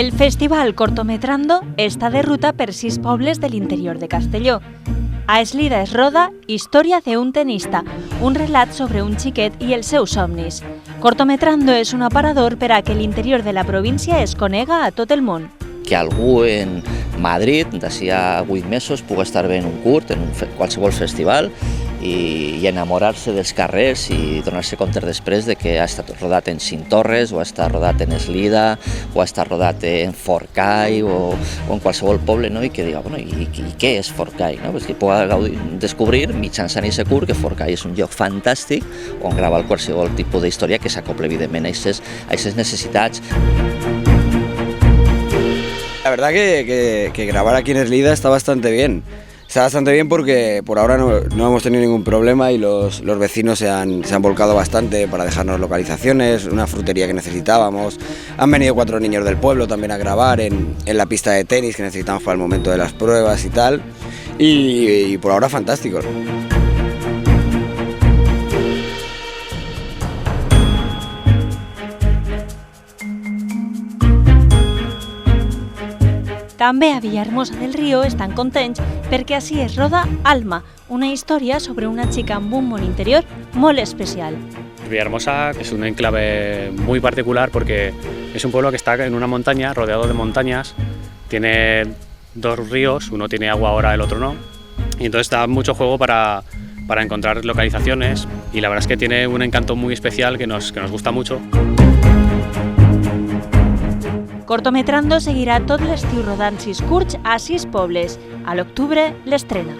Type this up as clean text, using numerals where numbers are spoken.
El Festival Cortometrando està de ruta per 6 pobles de l'interior de Castelló. A Eslida es roda Història d'un tenista, un relat sobre un xiquet i els seus somnis. Cortometrando és un aparador per a que l'interior de la província es conega a tot el món. Que algú en Madrid, d'ací a 8 mesos, pugui estar veient un curt en qualsevol festival i enamorar-se dels carrers i donar-se compte després de que ha estat rodat en Cintorres, o ha estat rodat en Eslida, o ha estat rodat en Forcall o en qualsevol poble, no? I que diga, bueno, i què és Forcall? No? Pues que pugui descobrir mitjançant aquest curt que Forcall és un lloc fantàstic on gravar qualsevol tipus d'història que s'acople evidentment a aquestes necessitats. La verdad que grabar aquí en Eslida está bastante bien. Está bastante bien porque por ahora no hemos tenido ningún problema y los vecinos se han volcado bastante para dejarnos localizaciones, una frutería que necesitábamos. Han venido 4 niños del pueblo también a grabar en la pista de tenis que necesitamos para el momento de las pruebas y tal. Y por ahora fantástico. També a Villahermosa del Río estan contents perquè així es roda Alma, una història sobre una xica amb un món interior molt especial. Villahermosa es un enclave muy particular porque es un pueblo que está en una montaña, rodeado de montañas, tiene 2 ríos, uno tiene agua ahora, el otro no, y entonces da mucho juego para encontrar localizaciones y la verdad es que tiene un encanto muy especial que nos gusta mucho. Cortometrando seguirà tot l'estiu rodant 6 curts a 6 pobles. A l'octubre l'estrena.